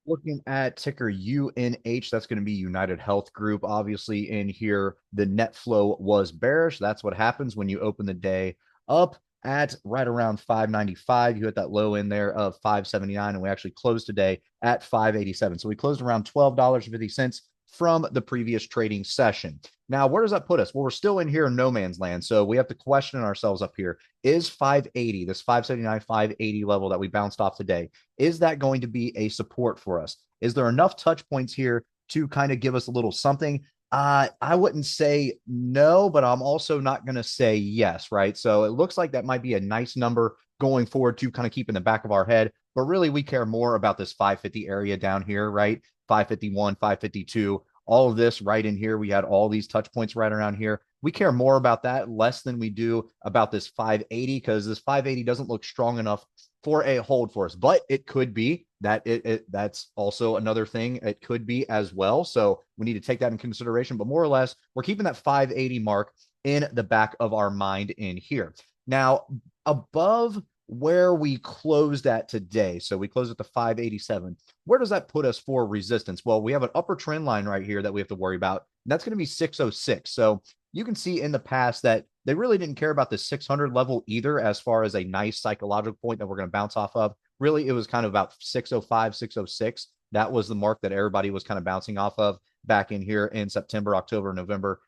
Looking at ticker UNH, that's going to be United Health Group. Obviously, in here, the net flow was bearish. That's what happens when you open the day up at right around 595. You hit that low in there of 579, and we actually closed today at 587. So we closed around $12.50 from the previous trading session. Now, where does that put us? Well, we're still in here in no man's land. So we have to question ourselves up here. Is 580, this 579, 580 level that we bounced off today, is that going to be a support for us? Is there enough touch points here to kind of give us a little something? I wouldn't say no, but I'm also not going to say yes, right? So it looks like that might be a nice number going forward to kind of keep in the back of our head. But really, we care more about this 550 area down here, right? 551, 552, all of this right in here. We had all these touch points right around here. We care more about that less than we do about this 580 because this 580 doesn't look strong enough for a hold for us, but it could be that that's also another thing. It could be as well. So we need to take that in consideration, but more or less, we're keeping that 580 mark in the back of our mind in here. Now, above where we closed at today, so we closed at the 587. Where does that put us for resistance? Well, we have an upper trend line right here that we have to worry about. That's going to be 606. So you can see in the past that they really didn't care about the 600 level either, as far as a nice psychological point that we're going to bounce off of. Really, it was kind of about 605, 606. That was the mark that everybody was kind of bouncing off of back in here in September, October, November,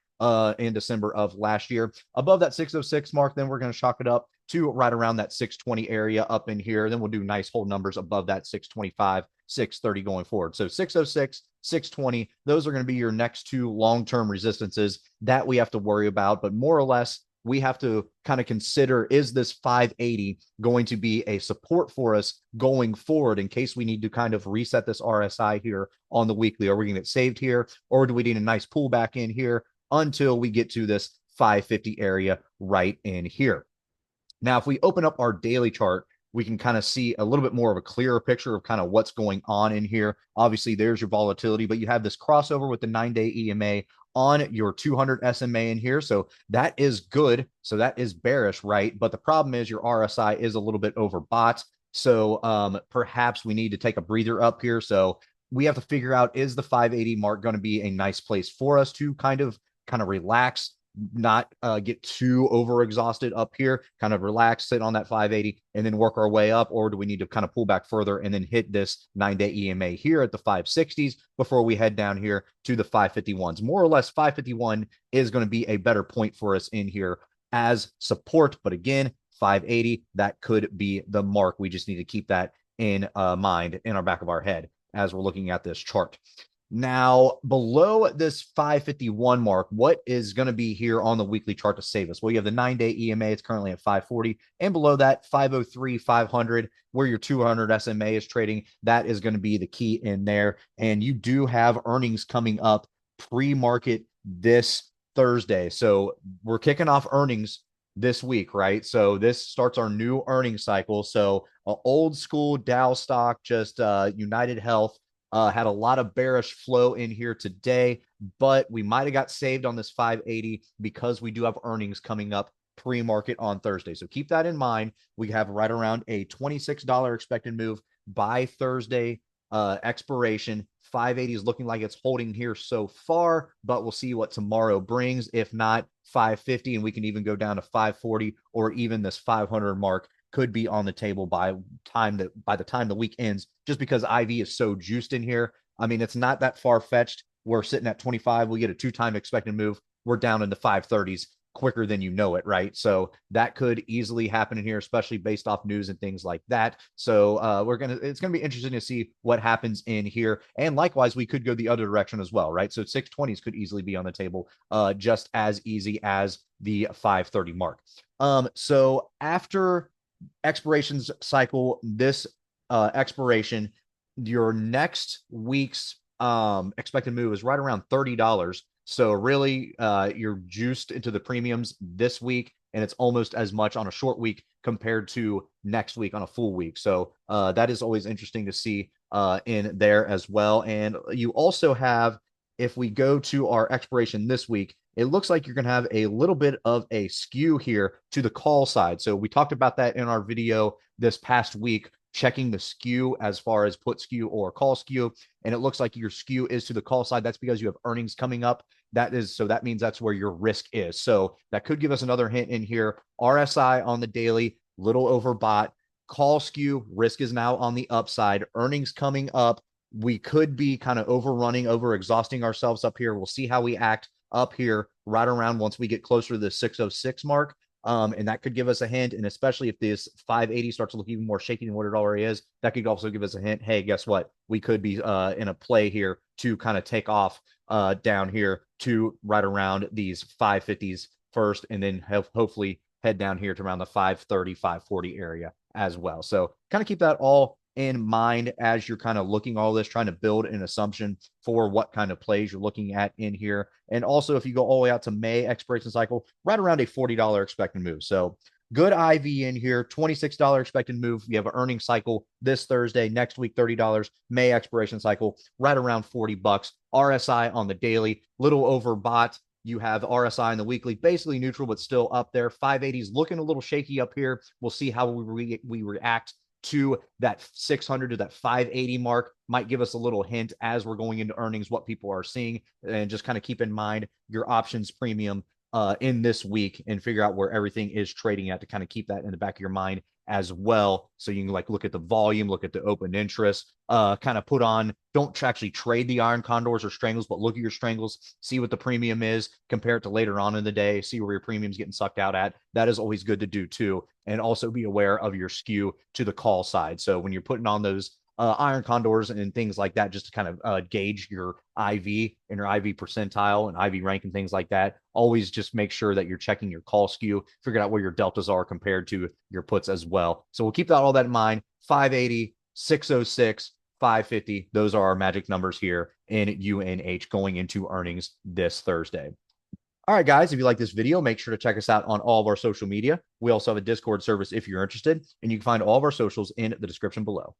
in December of last year. Above that 606 mark, then we're going to chalk it up to right around that 620 area up in here. Then we'll do nice whole numbers above that 625, 630 going forward. So 606, 620, those are going to be your next two long-term resistances that we have to worry about. But more or less, we have to kind of consider, is this 580 going to be a support for us going forward in case we need to kind of reset this RSI here on the weekly? Are we going to get saved here, or do we need a nice pullback in here until we get to this 550 area right in here? Now, if we open up our daily chart, we can kind of see a little bit more of a clearer picture of kind of what's going on in here. Obviously, there's your volatility, but you have this crossover with the 9-day EMA on your 200 SMA in here. So that is good. So that is bearish, right? But the problem is your RSI is a little bit overbought. So perhaps we need to take a breather up here. So we have to figure out, is the 580 mark going to be a nice place for us to kind of relax, not get too over exhausted up here, kind of relax, sit on that 580 and then work our way up? Or do we need to kind of pull back further and then hit this 9-day EMA here at the 560s before we head down here to the 551s? More or less, 551 is going to be a better point for us in here as support. But again, 580, that could be the mark. We just need to keep that in mind, in our back of our head as we're looking at this chart. Now, below this 551 mark, what is going to be here on the weekly chart to save us? Well, you have the 9-day EMA. It's currently at 540. And below that, 503, 500, where your 200 SMA is trading. That is going to be the key in there. And you do have earnings coming up pre-market this Thursday. So we're kicking off earnings this week, right? So this starts our new earnings cycle. So old school Dow stock, just United Health, had a lot of bearish flow in here today, but we might have got saved on this 580 because we do have earnings coming up pre-market on Thursday. So keep that in mind. We have right around a $26 expected move by Thursday expiration. 580 is looking like it's holding here so far, but we'll see what tomorrow brings. If not, 550, and we can even go down to 540, or even this 500 mark could be on the table by the time the week ends, just because IV is so juiced in here. I mean, it's not that far fetched. We're sitting at 25. We get a 2-time expected move. We're down in the 530s quicker than you know it, right? So that could easily happen in here, especially based off news and things like that. So it's gonna be interesting to see what happens in here. And likewise, we could go the other direction as well, right? So 620s could easily be on the table, just as easy as the 530 mark. So after expirations cycle, this expiration, your next week's expected move is right around $30. So really, you're juiced into the premiums this week, and it's almost as much on a short week compared to next week on a full week. So that is always interesting to see in there as well. And you also have, if we go to our expiration this week, it looks like you're going to have a little bit of a skew here to the call side. So we talked about that in our video this past week, checking the skew as far as put skew or call skew. And it looks like your skew is to the call side. That's because you have earnings coming up. That means that's where your risk is. So that could give us another hint in here. RSI on the daily, little overbought. Call skew, risk is now on the upside. Earnings coming up. We could be kind of overrunning, over exhausting ourselves up here. We'll see how we act up here right around once we get closer to the 606 mark. And that could give us a hint. And especially if this 580 starts to look even more shaky than what it already is, that could also give us a hint. Hey, guess what? We could be in a play here to kind of take off down here to right around these 550s first, and then hopefully head down here to around the 530, 540 area as well. So kind of keep that all in mind as you're kind of looking all this, trying to build an assumption for what kind of plays you're looking at in here. And also, if you go all the way out to May expiration cycle, right around a $40 expected move. So good IV in here, $26 expected move. We have an earnings cycle this Thursday, next week, $30. May expiration cycle, right around $40. RSI on the daily, little overbought. You have RSI in the weekly, basically neutral, but still up there. 580s looking a little shaky up here. We'll see how we react to that 600 to that 580 mark. Might give us a little hint as we're going into earnings, what people are seeing. And just kind of keep in mind your options premium in this week and figure out where everything is trading at, to kind of keep that in the back of your mind as well. So you can like look at the volume, look at the open interest, kind of put on, don't actually trade the iron condors or strangles, but look at your strangles, see what the premium is, compare it to later on in the day, see where your premium's getting sucked out at. That is always good to do too. And also be aware of your skew to the call side. So when you're putting on those iron condors and things like that, just to kind of gauge your IV and your IV percentile and IV rank and things like that. Always just make sure that you're checking your call skew, figure out where your deltas are compared to your puts as well. So we'll keep all that in mind. 580, 606, 550. Those are our magic numbers here in UNH going into earnings this Thursday. All right, guys, if you like this video, make sure to check us out on all of our social media. We also have a Discord service if you're interested, and you can find all of our socials in the description below.